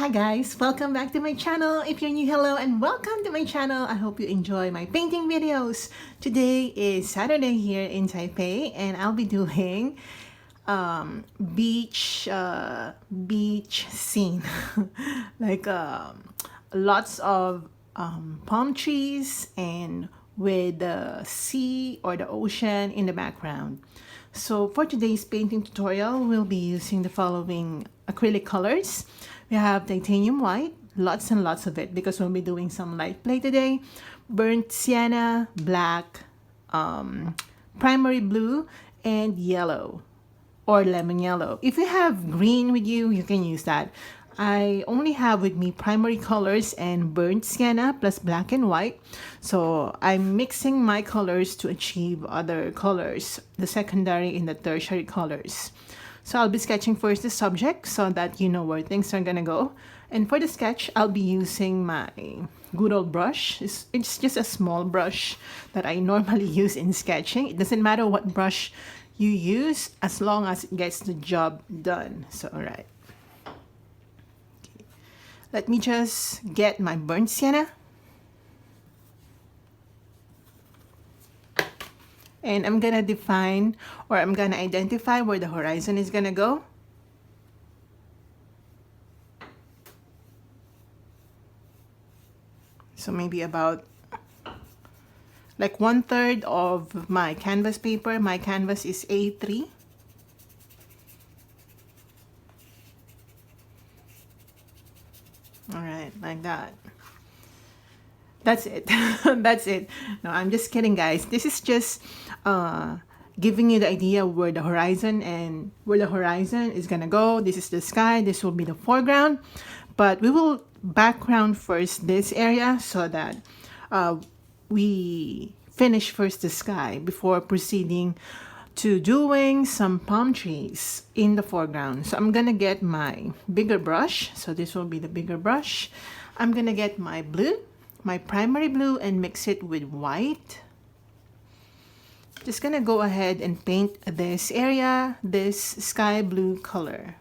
Hi guys, welcome back to my channel. If you're new, hello and welcome to my channel. I hope you enjoy my painting videos. Today is Saturday here in Taipei and I'll be doing beach scene. like lots of palm trees and with the sea or the ocean in the background. So for today's painting tutorial, we'll be using the following acrylic colors. We have titanium white, lots and lots of it because we'll be doing some light play today. Burnt sienna, black, primary blue, and yellow or lemon yellow. If you have green with you, you can use that. I only have with me primary colors and burnt sienna plus black and white. So I'm mixing my colors to achieve other colors, the secondary and the tertiary colors. So I'll be sketching first the subject so that you know where things are gonna go. And for the sketch, I'll be using my good old brush. It's just a small brush that I normally use in sketching. It doesn't matter what brush you use as long as it gets the job done. So, all right. Okay. Let me just get my burnt sienna. And I'm gonna define or I'm gonna identify where the horizon is gonna go. So maybe about like 1/3 of my canvas paper. My canvas is A3. All right, like that. That's it. That's it. No, I'm just kidding, guys. This is just giving you the idea of where the horizon is gonna go. This is the sky. This will be the foreground. But we will background first this area so that we finish first the sky before proceeding to doing some palm trees in the foreground. So I'm gonna get my bigger brush. So this will be the bigger brush. I'm gonna get my blue, my primary blue, and mix it with white. Just gonna go ahead and paint this area, this sky blue color.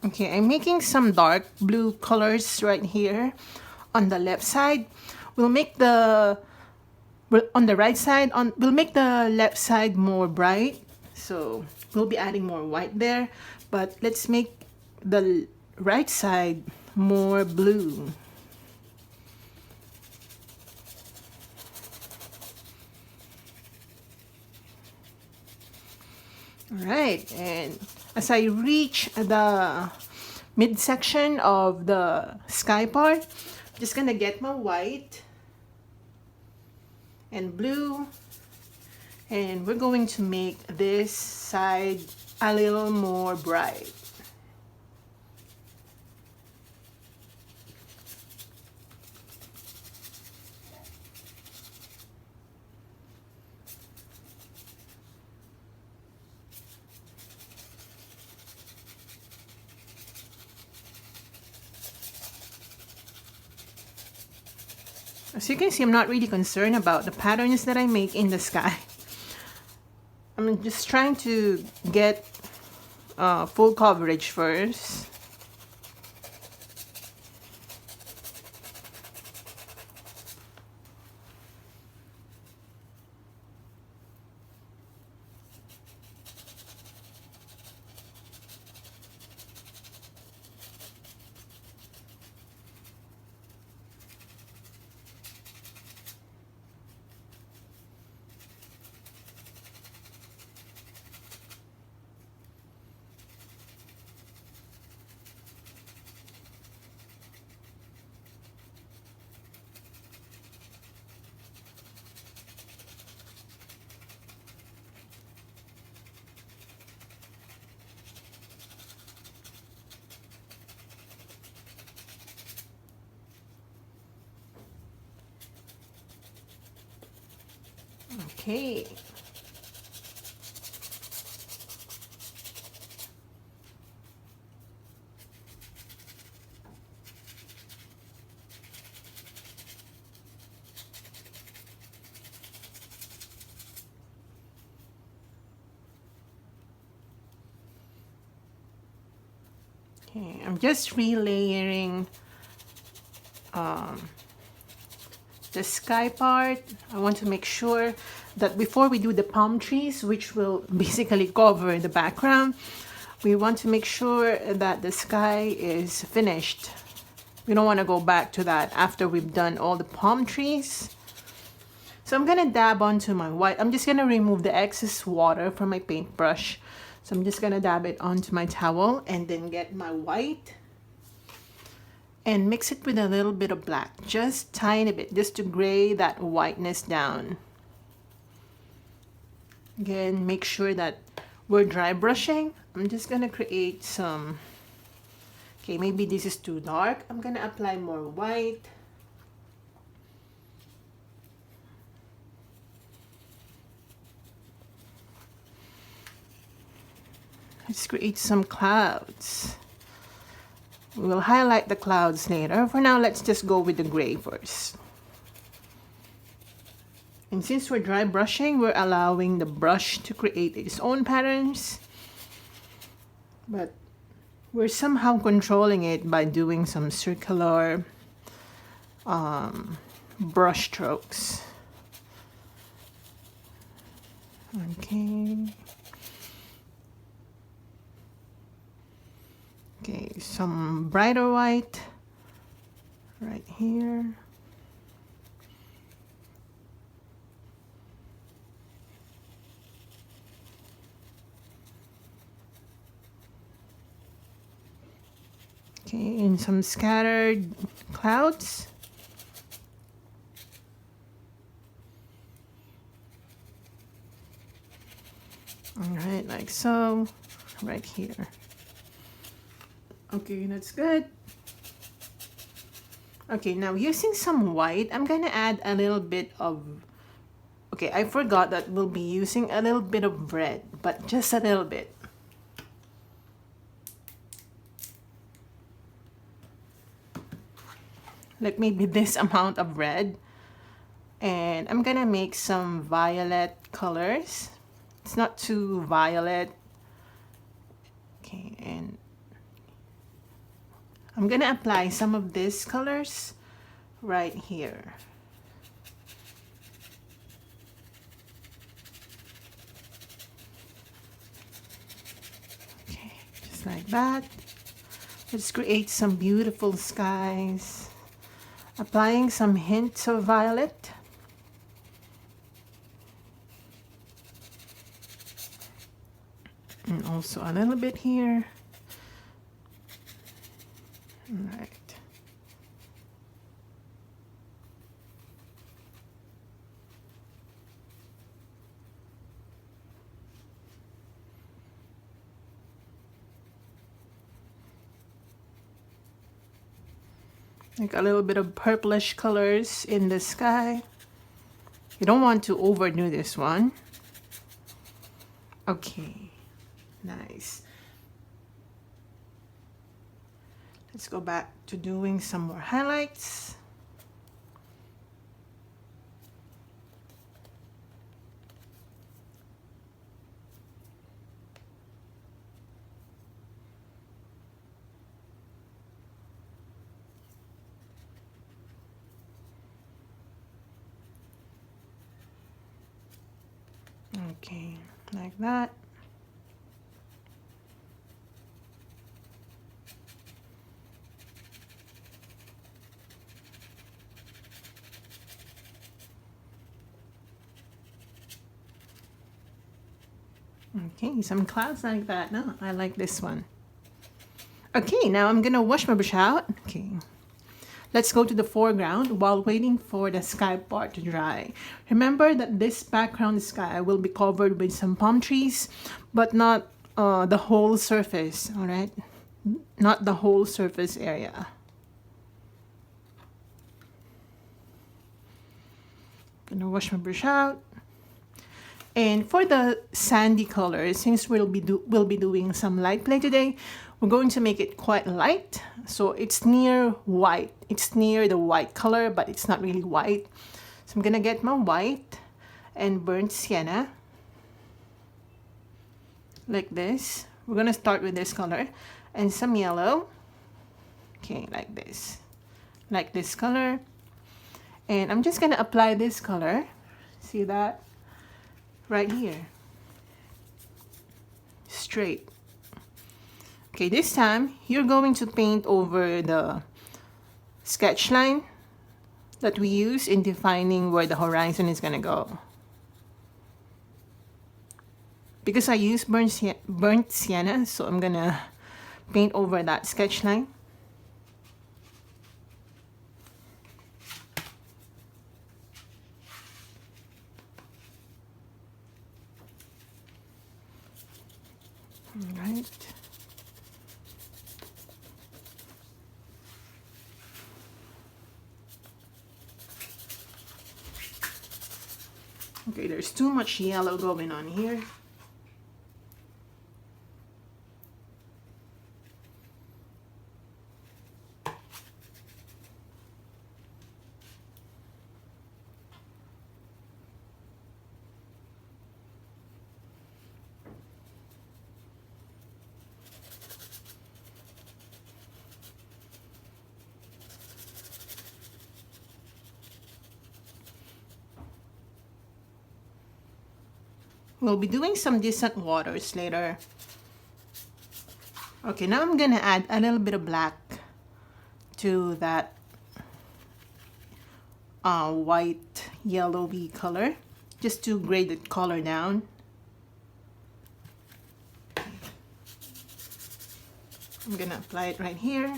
Okay, I'm making some dark blue colors right here on the left side. We'll make on the right side, we'll make the left side more bright. So we'll be adding more white there, but let's make the right side more blue. All right, and as I reach the midsection of the sky part, I'm just gonna get my white and blue, and we're going to make this side a little more bright. As you can see, I'm not really concerned about the patterns that I make in the sky. I'm just trying to get full coverage first. Okay. Okay, I'm just relayering the sky part. I want to make sure that before we do the palm trees, which will basically cover the background, we want to make sure that the sky is finished. We don't want to go back to that after we've done all the palm trees. So I'm gonna dab onto my white. I'm just gonna remove the excess water from my paintbrush. So I'm just gonna dab it onto my towel and then get my white and mix it with a little bit of black, just tiny bit, just to gray that whiteness down. Again, make sure that we're dry brushing. I'm just gonna create some, okay, maybe this is too dark. I'm gonna apply more white. Let's create some clouds. We'll highlight the clouds later. For now, let's just go with the gray first. And since we're dry brushing, we're allowing the brush to create its own patterns. But we're somehow controlling it by doing some circular brush strokes. Okay. Okay, some brighter white right here. Okay, and some scattered clouds. All right, like so, right here. Okay, that's good. Okay, now using some white, I'm gonna add a little bit of, okay, I forgot that we'll be using a little bit of red, but just a little bit. Like maybe this amount of red. And I'm gonna make some violet colors. It's not too violet. Okay, and I'm gonna apply some of these colors right here. Okay, just like that. Let's create some beautiful skies. Applying some hints of violet. And also a little bit here. All right. Like a little bit of purplish colors in the sky. You don't want to overdo this one. Okay, nice. Let's go back to doing some more highlights. Okay, like that. Okay, some clouds like that. No, I like this one. Okay, now I'm gonna wash my brush out. Okay. Let's go to the foreground while waiting for the sky part to dry. Remember that this background sky will be covered with some palm trees, but not the whole surface, all right? Not the whole surface area. Gonna wash my brush out. And for the sandy color, since we'll be doing some light play today, we're going to make it quite light. So it's near white. It's near the white color, but it's not really white. So I'm gonna get my white and burnt sienna like this. We're gonna start with this color and some yellow. Okay, like this color. And I'm just gonna apply this color. See that? Right here. Straight. Okay, this time you're going to paint over the sketch line that we use in defining where the horizon is gonna go. Because I use burnt sienna, so I'm gonna paint over that sketch line. All right. Okay, there's too much yellow going on here. We'll be doing some distant waters later. Okay, now I'm gonna add a little bit of black to that white yellowy color, just to grade the color down. I'm gonna apply it right here.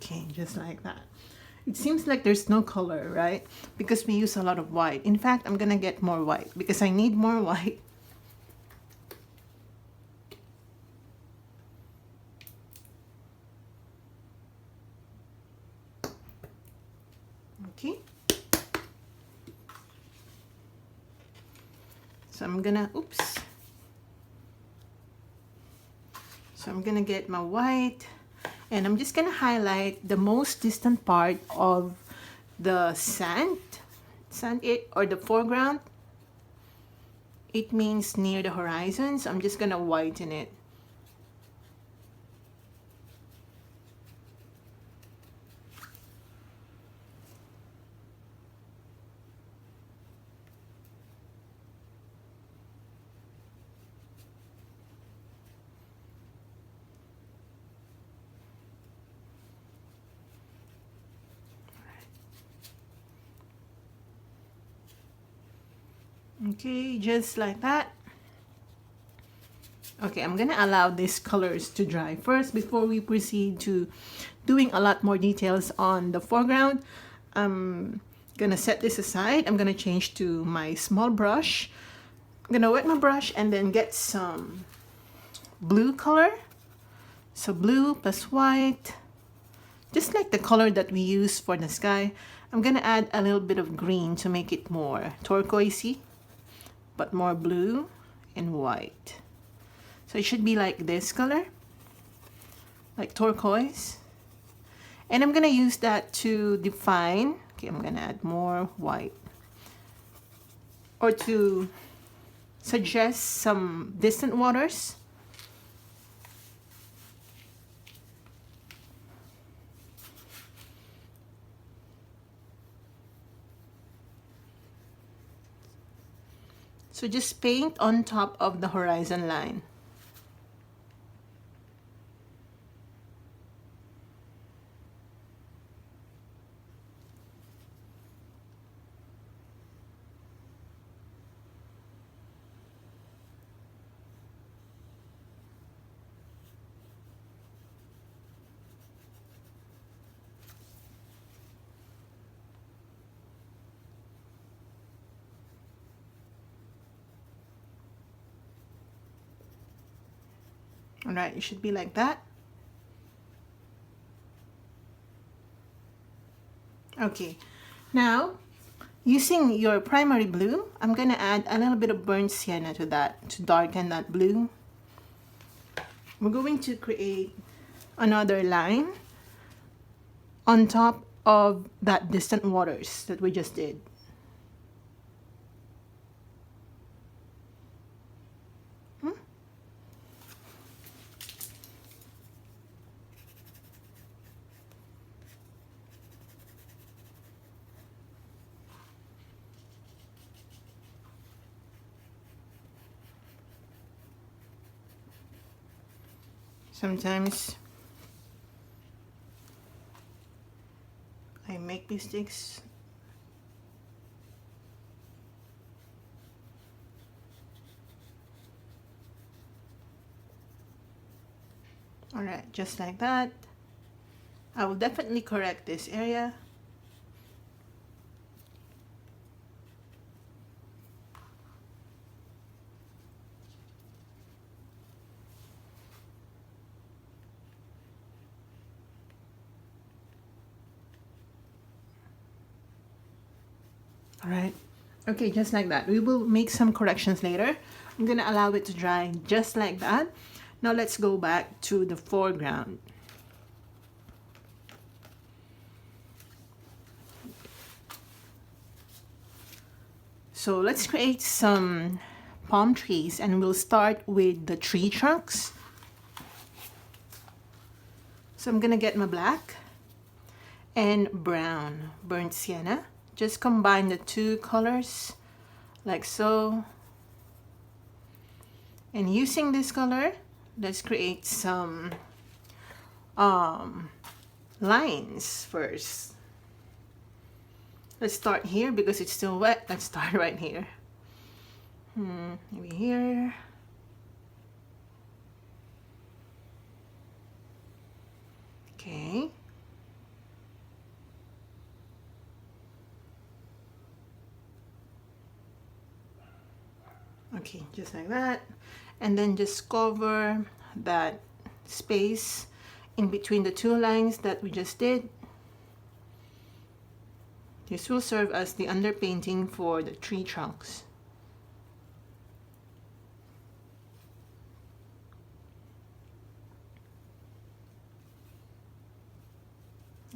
Okay, just like that. It seems like there's no color, right? Because we use a lot of white. In fact, I'm gonna get more white because I need more white. Okay. So I'm gonna, oops. So I'm gonna get my white. And I'm just gonna highlight the most distant part of the sand or the foreground. It means near the horizon, so I'm just gonna whiten it. Okay, just like that. Okay, I'm gonna allow these colors to dry first before we proceed to doing a lot more details on the foreground. I'm gonna set this aside. I'm gonna change to my small brush. I'm gonna wet my brush and then get some blue color. So blue plus white, just like the color that we use for the sky. I'm gonna add a little bit of green to make it more turquoisey, but more blue and white. So it should be like this color, like turquoise. And I'm gonna use that to define. Okay, I'm gonna add more white, or to suggest some distant waters. So just paint on top of the horizon line. All right, it should be like that. Okay, now using your primary blue, I'm gonna add a little bit of burnt sienna to that to darken that blue. We're going to create another line on top of that distant waters that we just did. Sometimes I make mistakes. All right, just like that. I will definitely correct this area. All right. Okay, just like that. We will make some corrections later. I'm gonna allow it to dry just like that. Now let's go back to the foreground. So let's create some palm trees, and we'll start with the tree trunks. So I'm gonna get my black and brown burnt sienna. Just combine the two colors like so. And using this color, let's create some lines first. Let's start here because it's still wet. Let's start right here. Maybe here. Okay. Okay, just like that. And then just cover that space in between the two lines that we just did. This will serve as the underpainting for the tree trunks.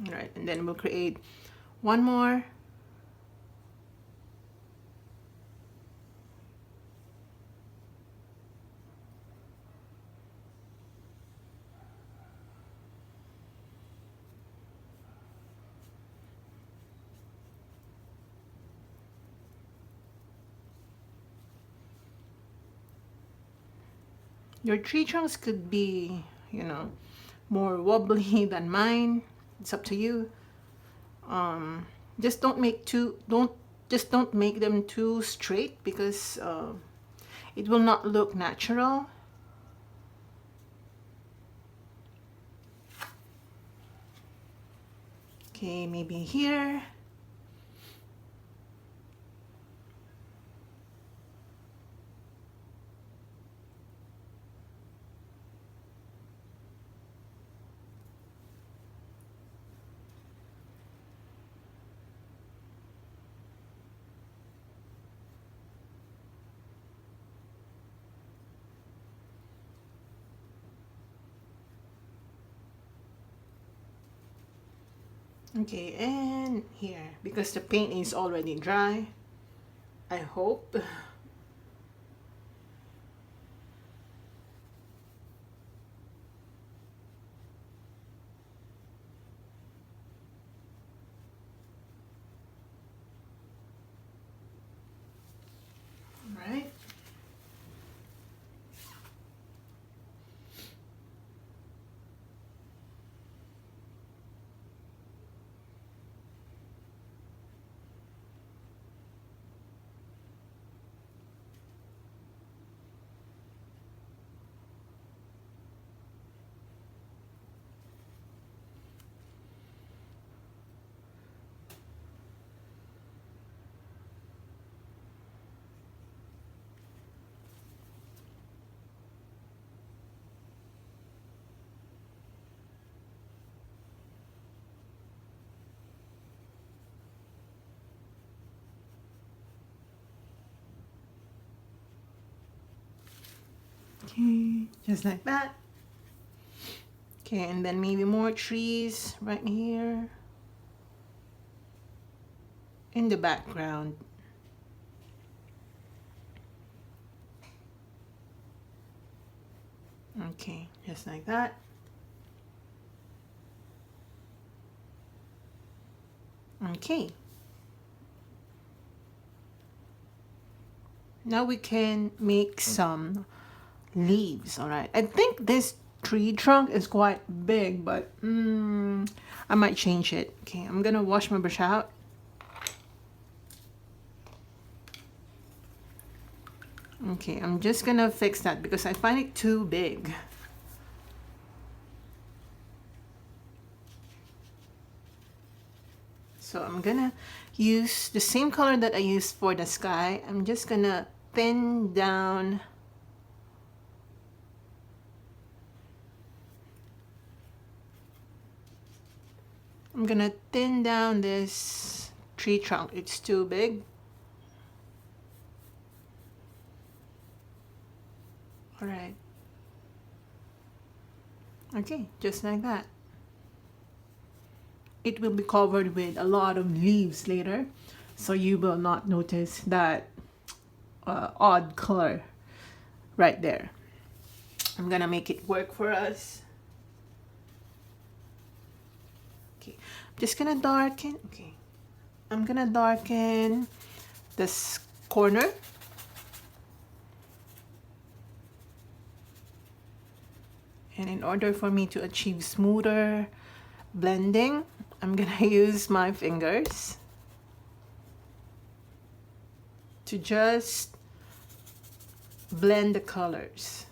All right, and then we'll create one more. Your tree trunks could be, you know, more wobbly than mine. It's up to you. Just don't make don't make them too straight because it will not look natural. Okay, maybe here. Okay, and here, because the paint is already dry, I hope. Right. Okay, just like that. Okay, and then maybe more trees right here in the background. Okay, just like that. Okay. Now we can make some leaves, all right? I think this tree trunk is quite big, but I might change it. Okay, I'm gonna wash my brush out. Okay, I'm just gonna fix that because I find it too big. So I'm gonna use the same color that I used for the sky. I'm just gonna thin down this tree trunk. It's too big. All right. Okay, just like that. It will be covered with a lot of leaves later, so you will not notice that odd color right there. I'm gonna make it work for us. Okay, I'm just gonna darken. Okay, I'm gonna darken this corner. And in order for me to achieve smoother blending, I'm gonna use my fingers to just blend the colors.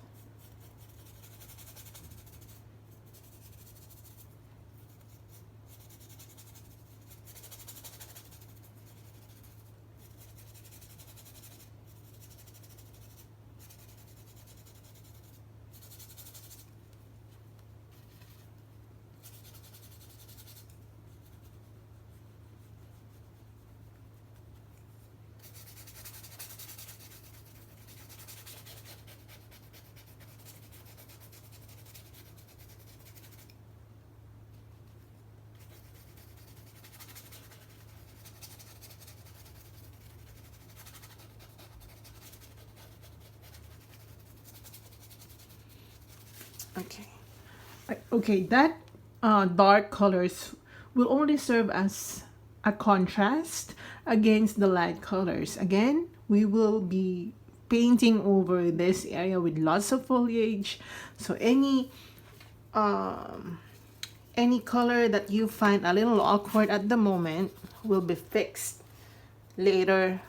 Okay. Okay, that dark colors will only serve as a contrast against the light colors. Again, we will be painting over this area with lots of foliage. So any color that you find a little awkward at the moment will be fixed later.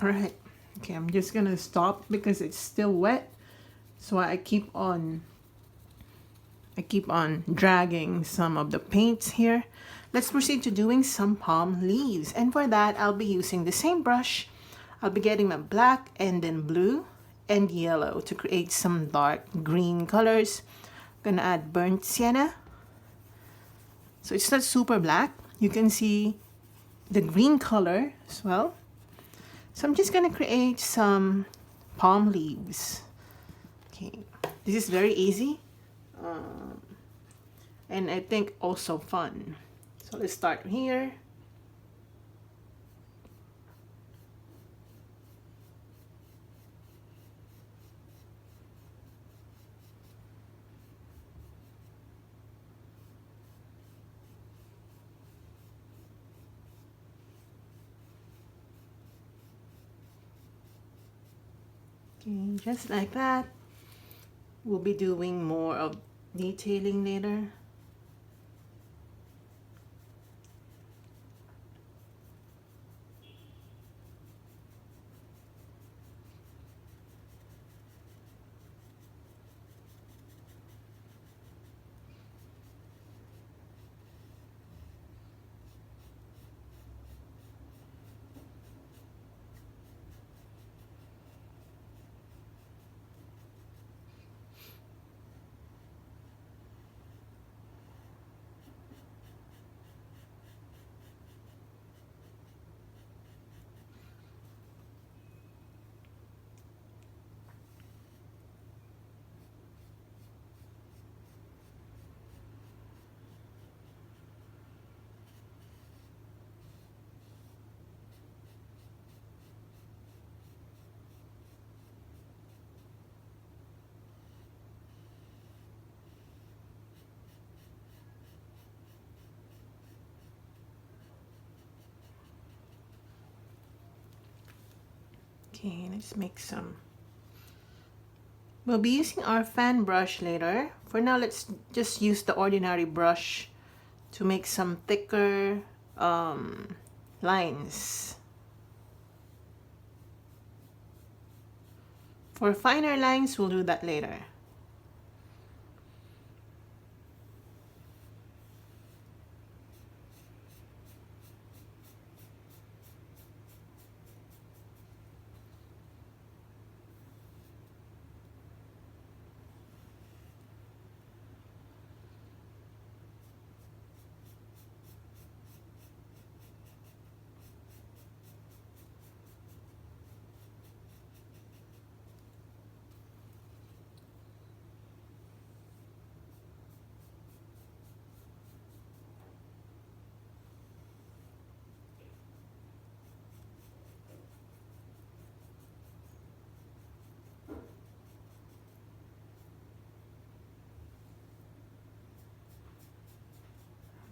All right. Okay, I'm just gonna stop because it's still wet. So I keep on dragging some of the paints here. Let's proceed to doing some palm leaves. And for that, I'll be using the same brush. I'll be getting my black and then blue and yellow to create some dark green colors. I'm gonna add burnt sienna. So it's not super black. You can see the green color as well. So I'm just gonna create some palm leaves. Okay, this is very easy. And I think also fun. So let's start here. Okay, just like that. We'll be doing more of detailing later. Okay, let's make some. We'll be using our fan brush later. For now, let's just use the ordinary brush to make some thicker lines. For finer lines, we'll do that later.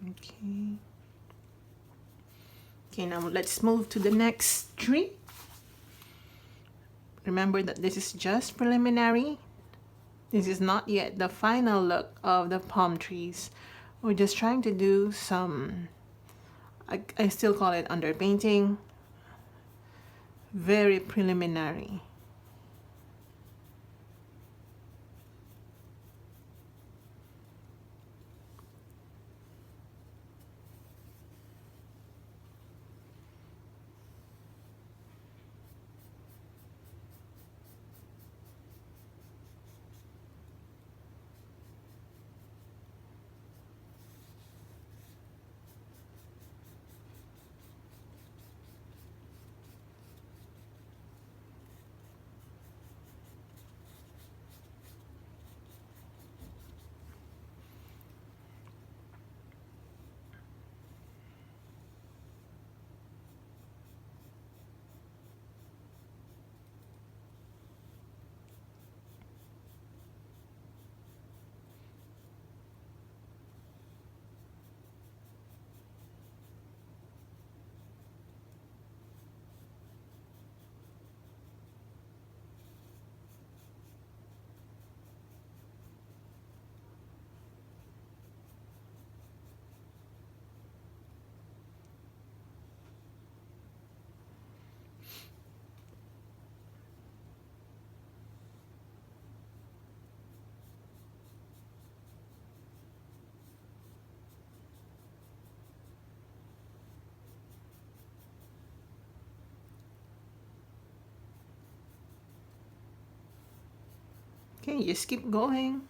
Okay. Okay, now let's move to the next tree. Remember that this is just preliminary. This is not yet the final look of the palm trees. We're just trying to do some, I still call it underpainting. Very preliminary. Okay, just keep going.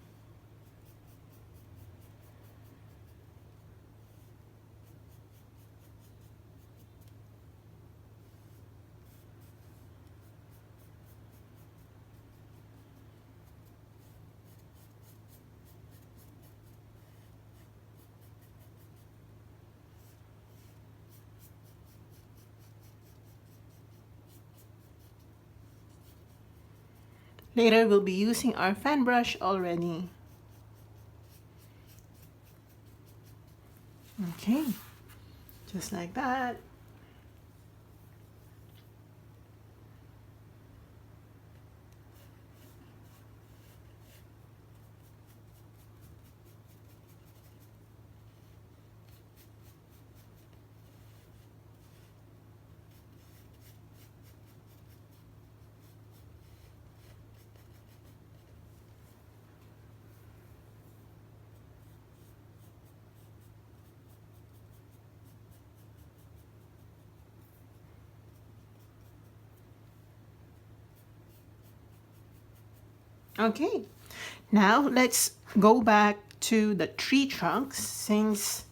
Later, we'll be using our fan brush already. Okay, just like that. Okay, now let's go back to the tree trunks since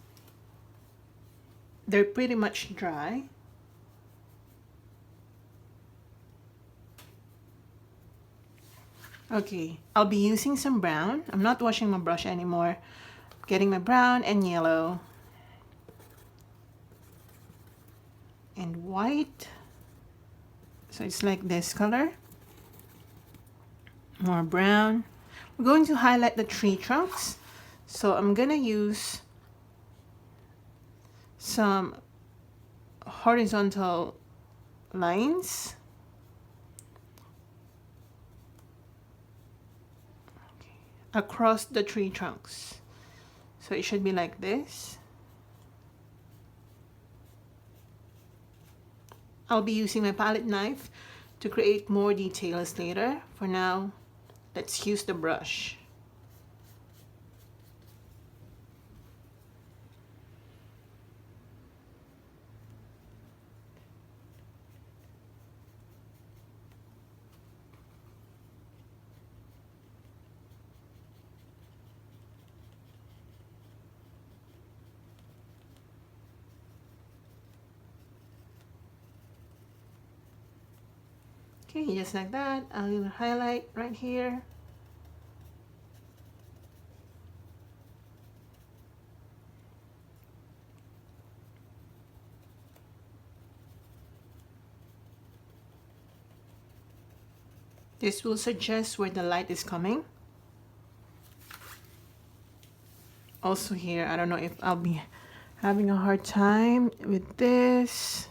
they're pretty much dry. Okay, I'll be using some brown. I'm not washing my brush anymore. Getting my brown and yellow and white. So it's like this color. More brown. We're going to highlight the tree trunks. So I'm gonna use some horizontal lines across the tree trunks. So it should be like this. I'll be using my palette knife to create more details later. For now, let's use the brush. Okay, just like that. I'll highlight right here. This will suggest where the light is coming. Also here, I don't know if I'll be having a hard time with this.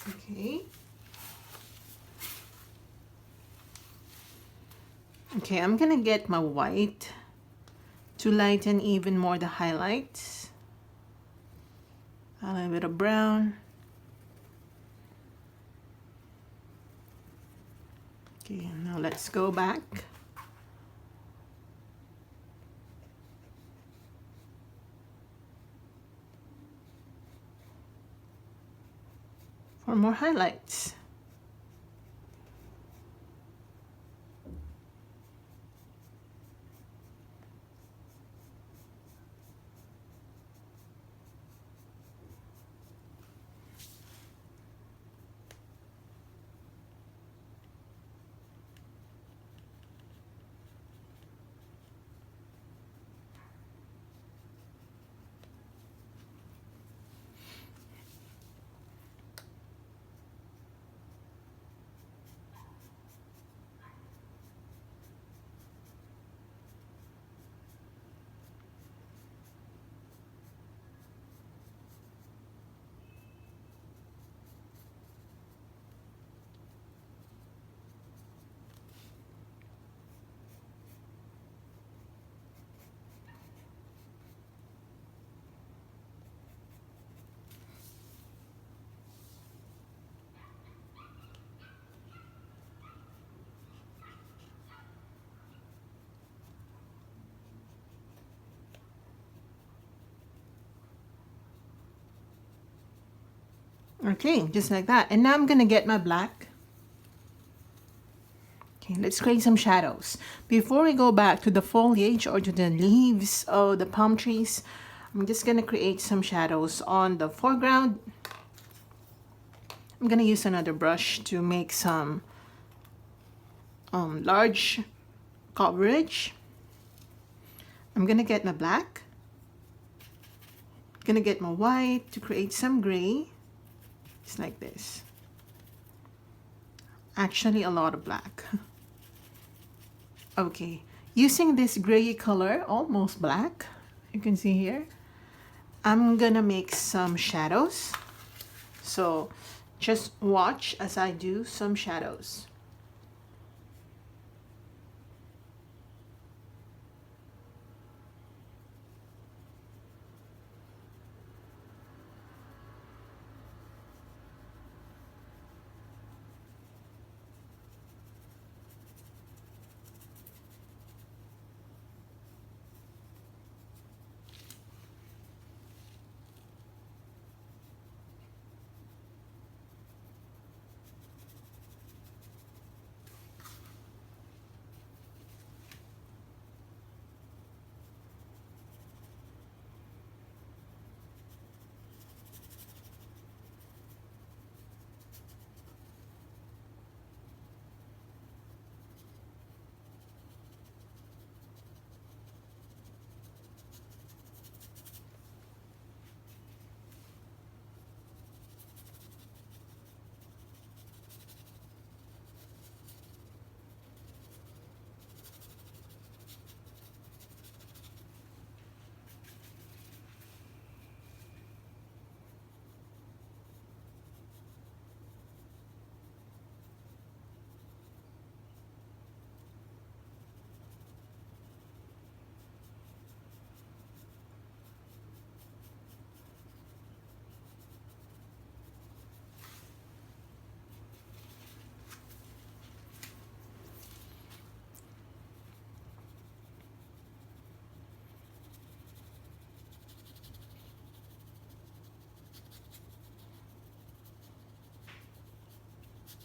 Okay. Okay, I'm gonna get my white to lighten even more the highlights. A little bit of brown. Okay, now let's go back. For more highlights. Okay, just like that. And now I'm gonna get my black. Okay, let's create some shadows. Before we go back to the foliage or to the leaves of the palm trees, I'm just gonna create some shadows on the foreground. I'm gonna use another brush to make some large coverage. I'm gonna get my black. Gonna get my white to create some gray. It's like this. Actually, a lot of black. Okay, using this gray color, almost black, you can see here, I'm gonna make some shadows. So just watch as I do some shadows.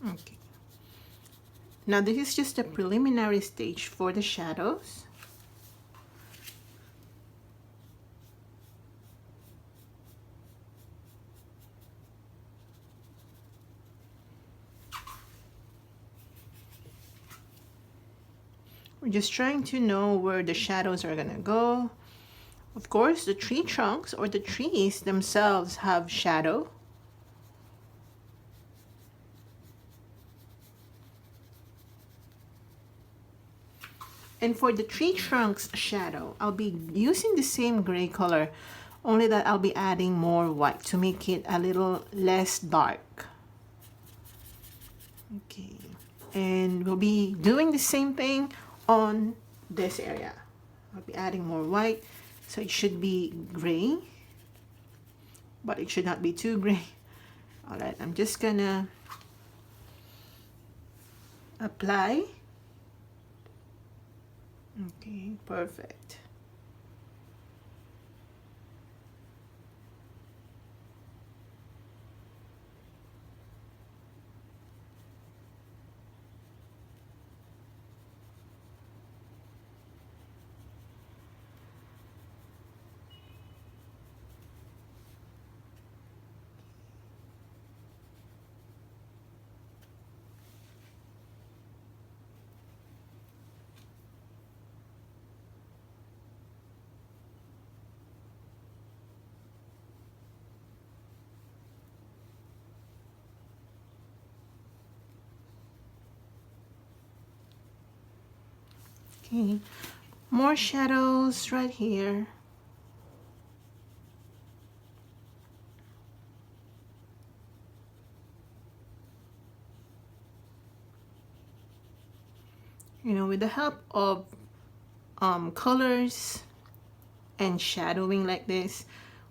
Okay. Now this is just a preliminary stage for the shadows. We're just trying to know where the shadows are gonna go. Of course, the tree trunks or the trees themselves have shadow. And for the tree trunks shadow, I'll be using the same gray color, only that I'll be adding more white to make it a little less dark. Okay, and we'll be doing the same thing on this area. I'll be adding more white, so it should be gray, but it should not be too gray. All right, I'm just gonna apply. Okay, perfect. Okay, more shadows right here. You know, with the help of colors and shadowing like this,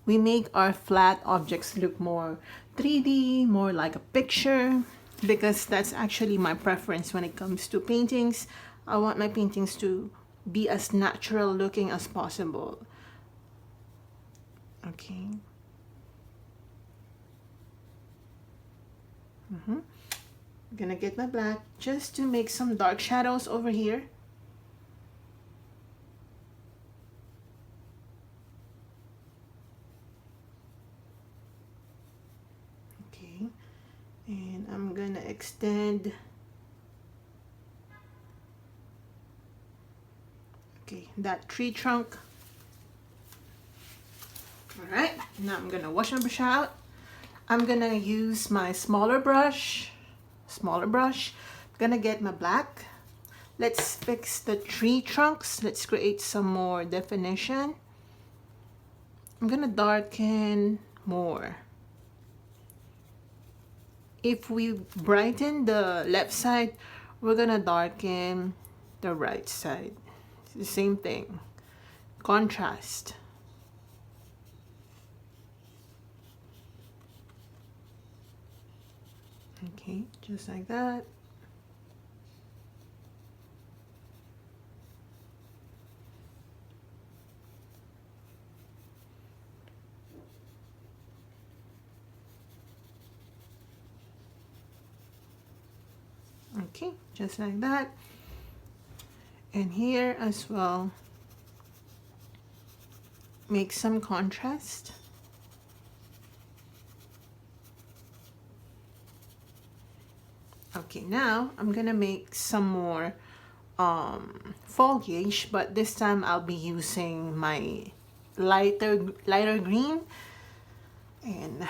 we make our flat objects look more 3D, more like a picture, because that's actually my preference when it comes to paintings. I want my paintings to be as natural looking as possible. Okay. I'm gonna get my black just to make some dark shadows over here. Okay, and I'm gonna extend. Okay, that tree trunk. All right, now I'm gonna wash my brush out. I'm gonna use my smaller brush. I'm gonna get my black. Let's fix the tree trunks. Let's create some more definition. I'm gonna darken more. If we brighten the left side, we're gonna darken the right side. It's the same thing. Contrast. Okay, just like that. Okay, just like that. And here as well, make some contrast. Okay, now I'm gonna make some more foliage, but this time I'll be using my lighter green, and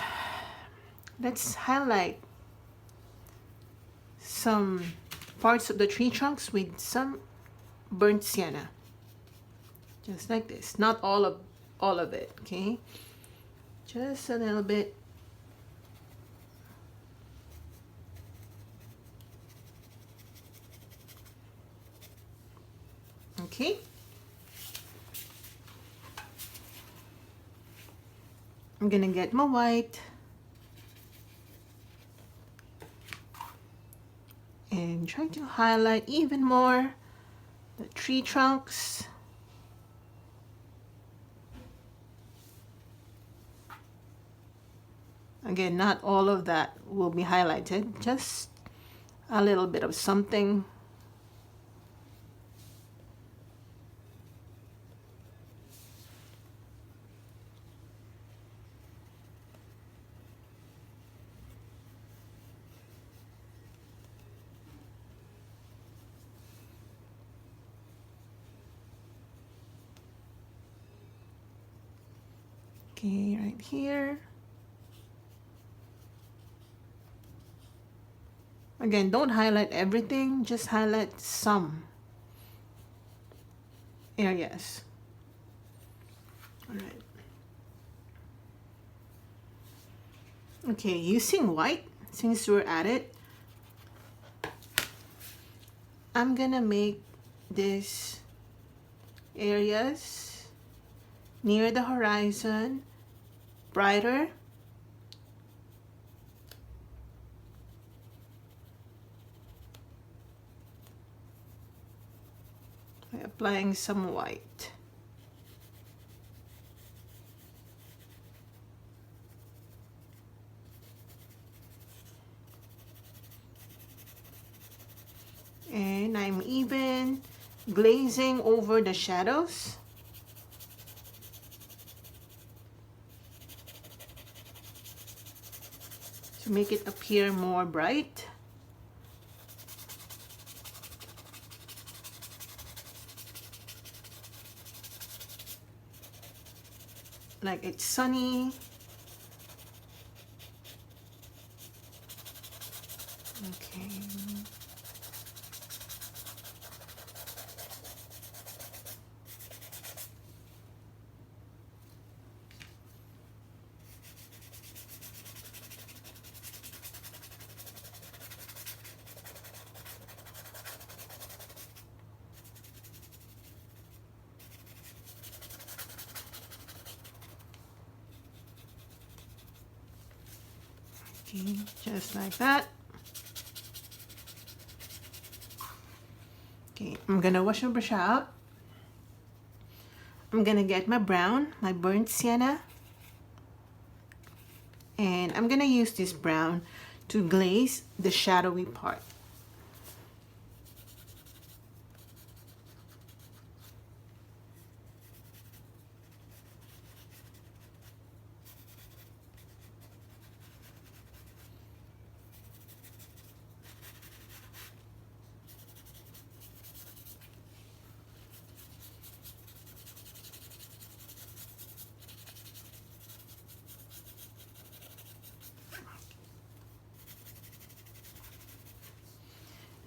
let's highlight some parts of the tree trunks with some burnt sienna, just like this. Not all of it, okay, just a little bit. Okay, I'm gonna get my white and try to highlight even more the tree trunks. Again, not all of that will be highlighted, just a little bit of something. Okay, right here. Again, don't highlight everything, just highlight some areas. All right. Okay, using white, since we're at it, I'm gonna make this areas near the horizon brighter. By applying some white. And I'm even glazing over the shadows. To make it appear more bright. Like it's sunny. Okay. Okay, just like that. Okay, I'm gonna wash my brush out. I'm gonna get my brown, my burnt sienna, and I'm gonna use this brown to glaze the shadowy part.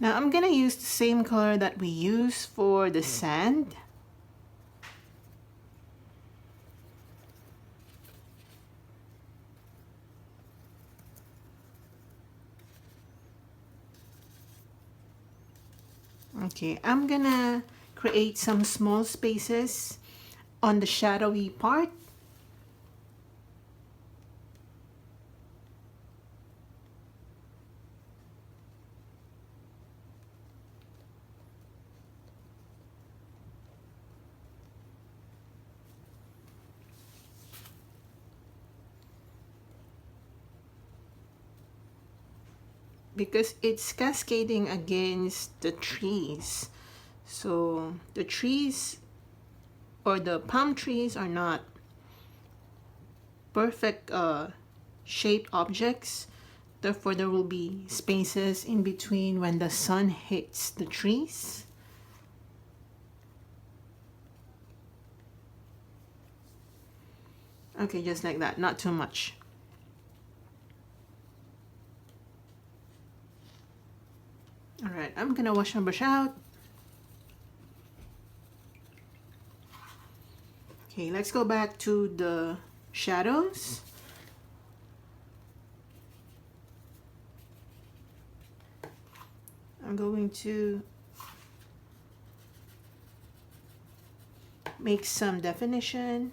Now I'm gonna use the same color that we use for the sand. Okay, I'm gonna create some small spaces on the shadowy part. Because it's cascading against the trees. So the trees or the palm trees are not perfect shaped objects. Therefore, there will be spaces in between when the sun hits the trees. Okay, just like that, not too much. All right, I'm gonna wash my brush out. Okay, let's go back to the shadows. I'm going to make some definition.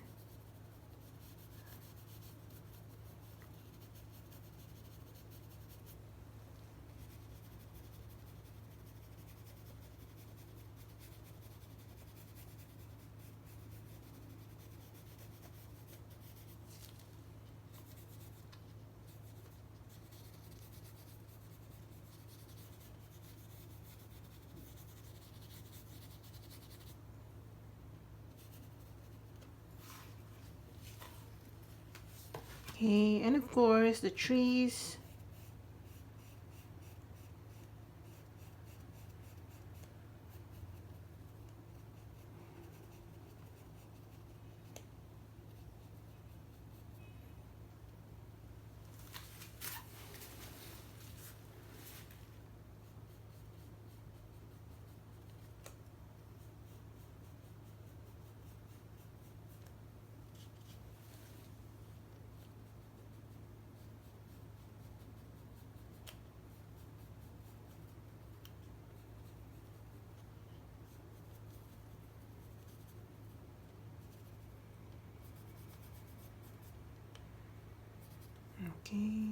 Okay, and of course the trees. Okay.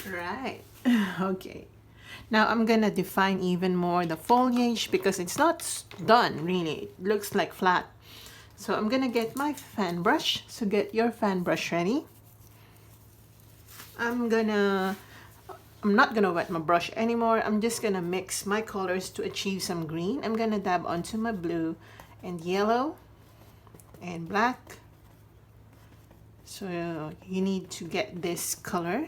Right. Okay. Now I'm gonna define even more the foliage because it's not done really. It looks like flat. So I'm gonna get my fan brush. So get your fan brush ready. I'm not gonna wet my brush anymore. I'm just gonna mix my colors to achieve some green. I'm gonna dab onto my blue and yellow and black. So you need to get this color.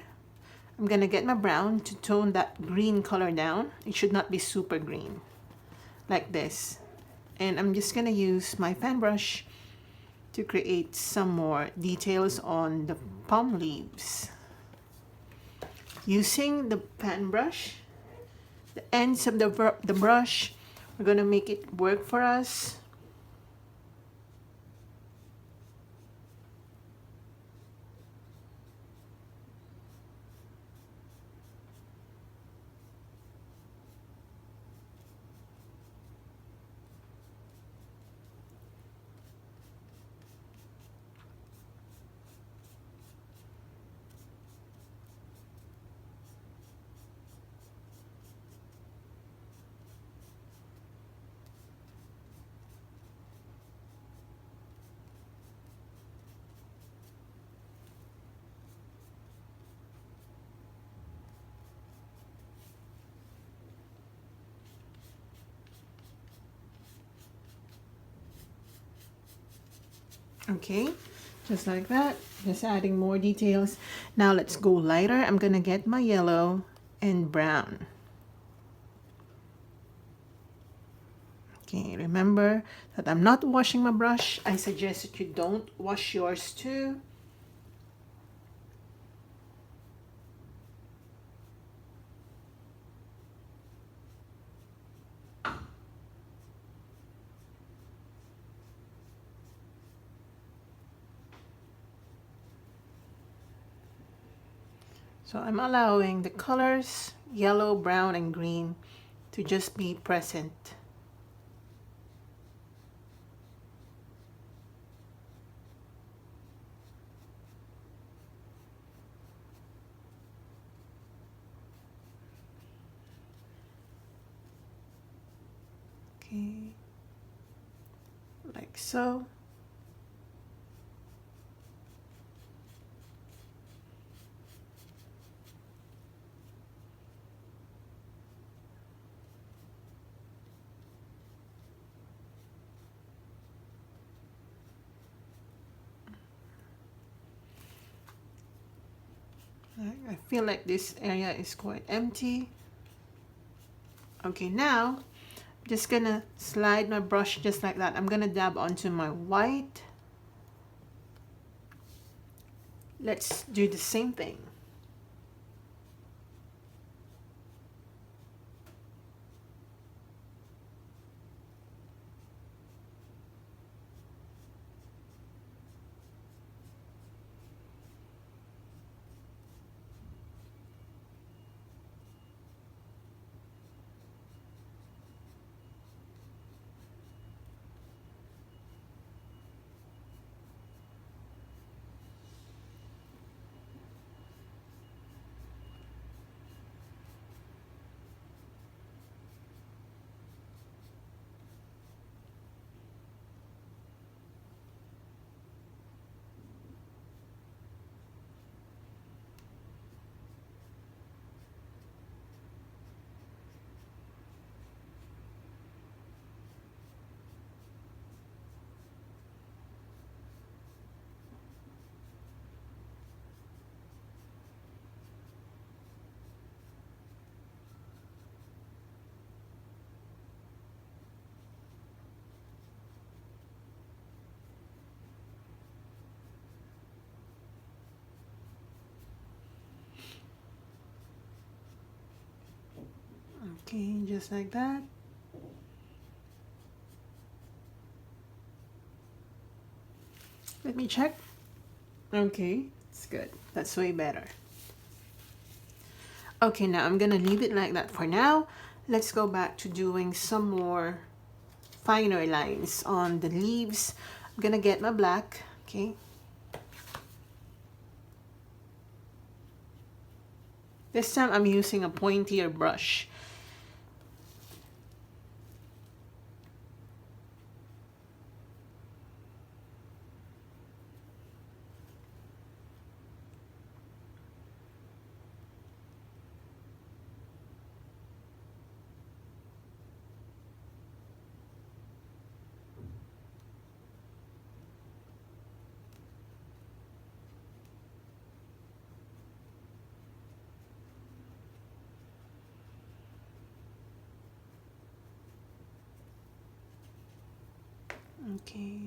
I'm gonna get my brown to tone that green color down. It should not be super green, like this. And I'm just gonna use my fan brush to create some more details on the palm leaves. Using the fan brush, the ends of the brush, we're gonna make it work for us. Okay, just like that. Just adding more details. Now let's go lighter. I'm gonna get my yellow and brown. Okay, remember that I'm not washing my brush. I suggest that you don't wash yours too. So I'm allowing the colors, yellow, brown, and green, to just be present. Okay, like so. I feel like this area is quite empty. Okay, now I'm just gonna slide my brush just like that. I'm gonna dab onto my white. Let's do the same thing. Okay, just like that. Let me check. Okay, it's good. That's way better. Okay, now I'm gonna leave it like that for now. Let's go back to doing some more finer lines on the leaves. I'm gonna get my black, okay? This time I'm using a pointier brush. Okay.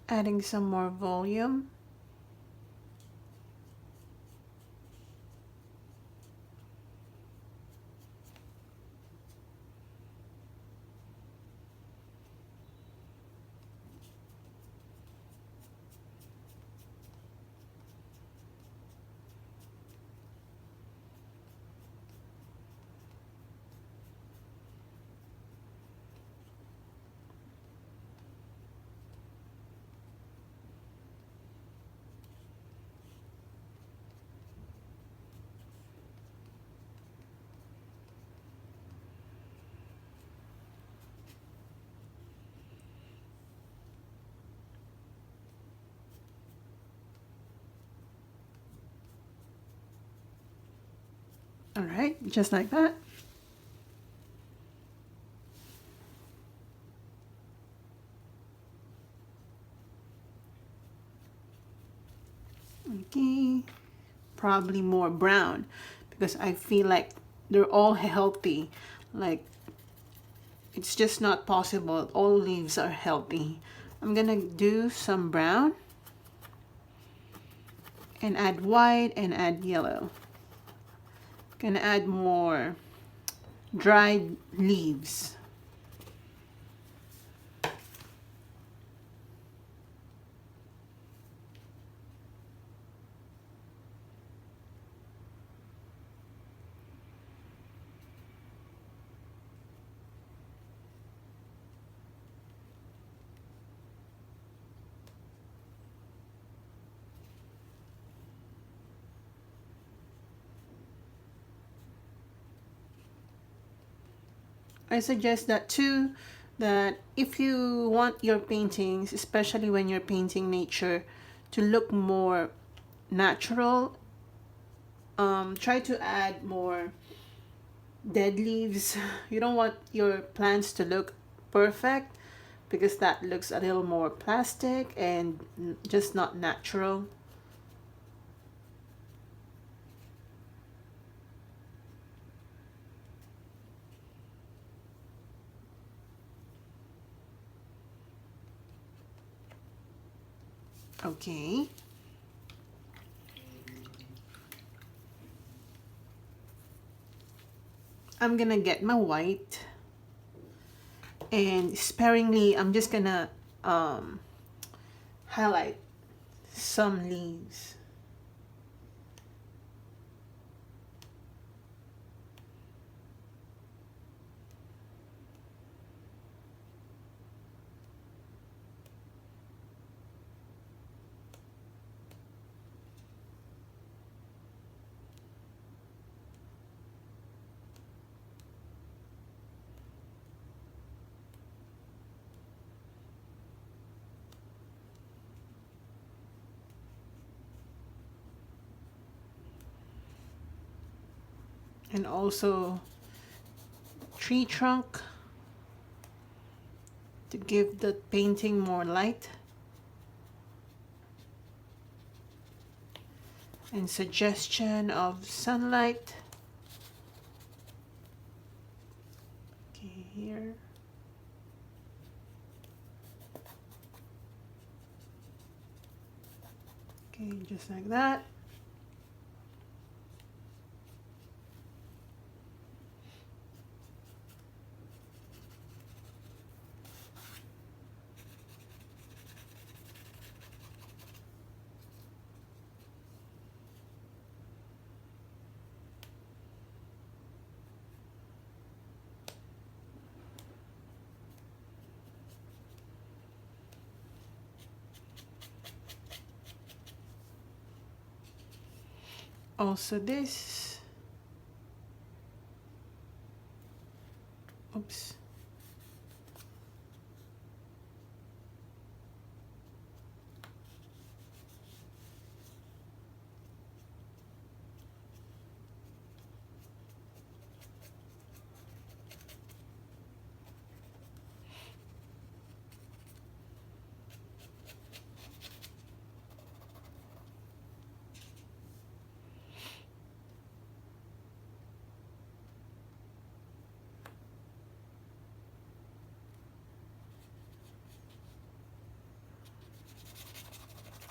Adding some more volume. All right, just like that. Okay, probably more brown because I feel like they're all healthy. Like, it's just not possible all leaves are healthy. I'm gonna do some brown and add white and add yellow. Gonna add more dried leaves. I suggest that too, that if you want your paintings, especially when you're painting nature, to look more natural, try to add more dead leaves. You don't want your plants to look perfect because that looks a little more plastic and just not natural. Okay. I'm gonna get my white and sparingly I'm just gonna highlight some leaves. and also tree trunk to give the painting more light and suggestion of sunlight. Okay, here. Okay, just like that. Also this, oops,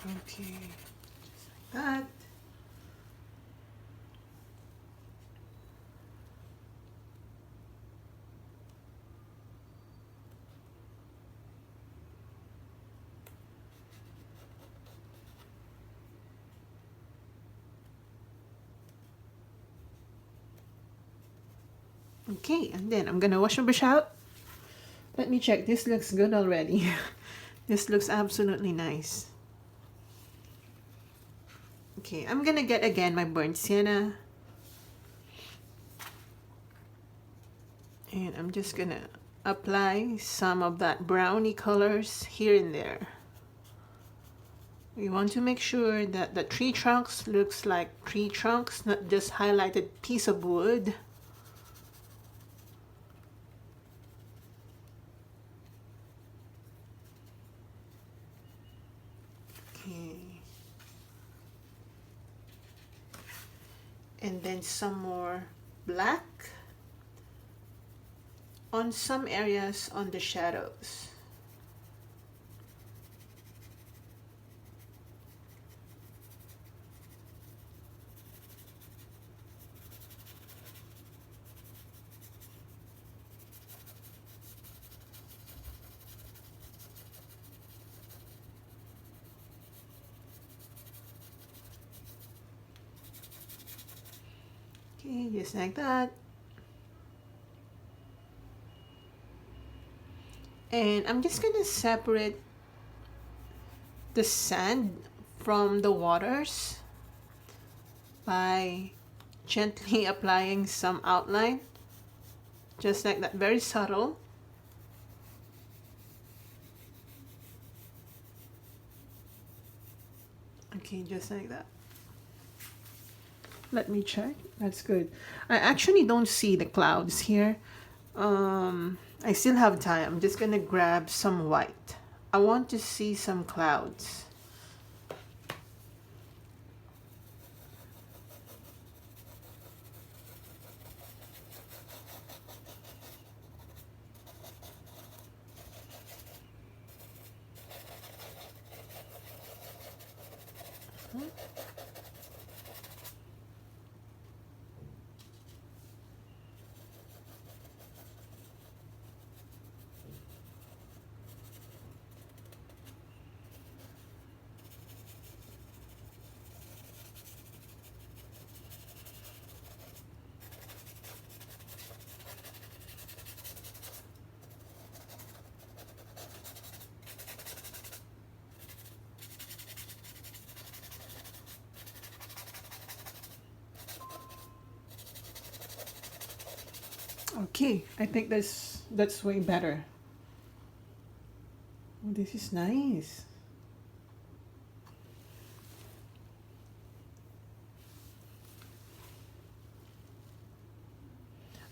okay, just like that. Okay, and then I'm gonna wash my brush out. Let me check. This looks good already. This looks absolutely nice. Okay, I'm gonna get again my burnt sienna. And I'm just gonna apply some of that brownie colors here and there. We want to make sure that the tree trunks looks like tree trunks, not just highlighted piece of wood. Okay. And then some more black on some areas on the shadows. Okay, just like that. And I'm just gonna separate the sand from the waters by gently applying some outline, just like that, very subtle. Okay, just like that. Let me check. That's good. I actually don't see the clouds here. I still have time. I'm just gonna grab some white. I want to see some clouds. Okay, I think that's way better. Oh, this is nice.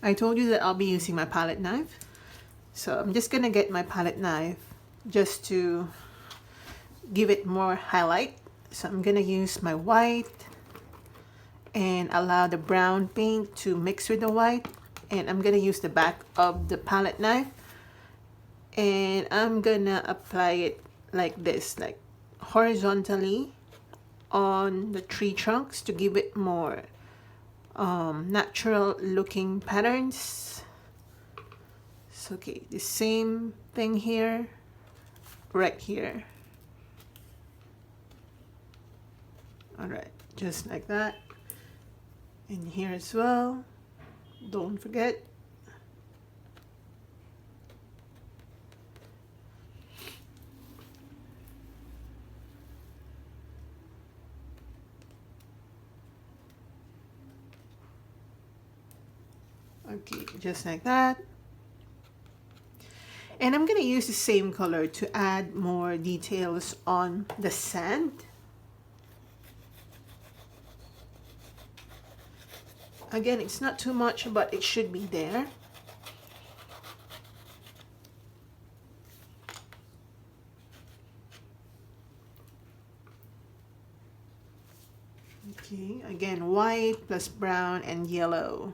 I told you that I'll be using my palette knife. So I'm just gonna get my palette knife just to give it more highlight. So I'm gonna use my white and allow the brown paint to mix with the white. And I'm gonna use the back of the palette knife and I'm gonna apply it like this, like horizontally on the tree trunks to give it more natural looking patterns. So okay, the same thing here, right here. All right, just like that. And here as well, don't forget. Okay, just like that. And I'm gonna use the same color to add more details on the sand. Again, it's not too much, but it should be there. Okay, again, white plus brown and yellow.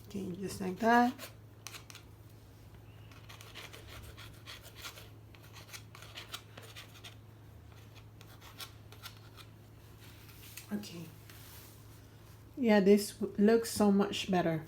Okay, just like that. Okay. Yeah, this looks so much better.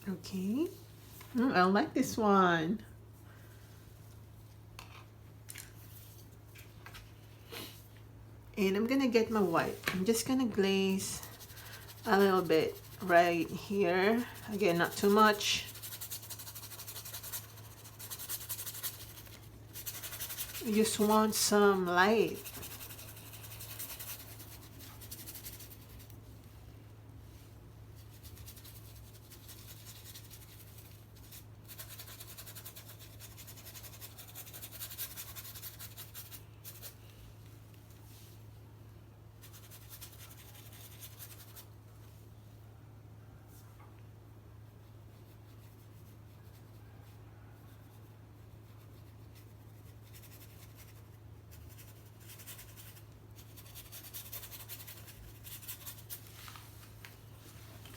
Okay. I like this one. And I'm gonna get my white. I'm just gonna glaze a little bit right here. Again, not too much. You just want some light.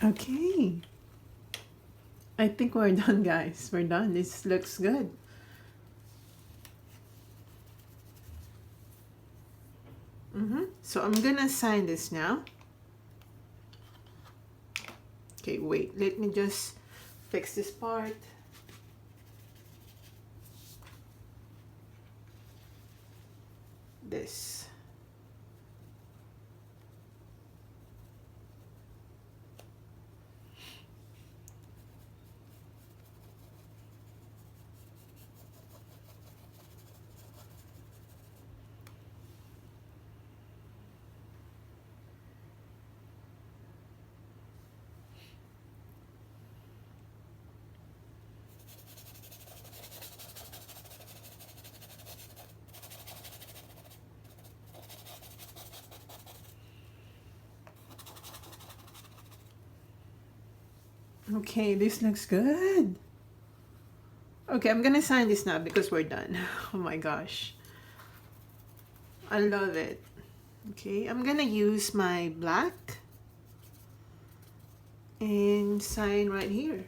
Okay. I think we're done, guys. We're done. This looks good. So I'm gonna sign this now. Okay, wait. Let me just fix this part. This. Okay, this looks good. Okay, I'm gonna sign this now because we're done. Oh my gosh. I love it. Okay, I'm gonna use my black and sign right here.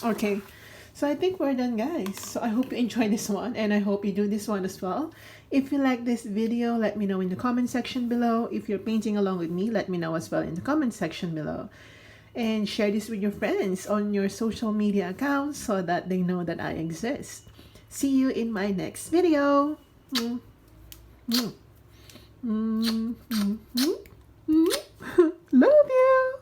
Okay, so I think we're done, guys. So I hope you enjoyed this one and I hope you do this one as well. If you like this video, let me know in the comment section below. If you're painting along with me, let me know as well in the comment section below. And share this with your friends on your social media accounts so that they know that I exist. See you in my next video. Mm, mm, mm, mm, mm, mm. Love you.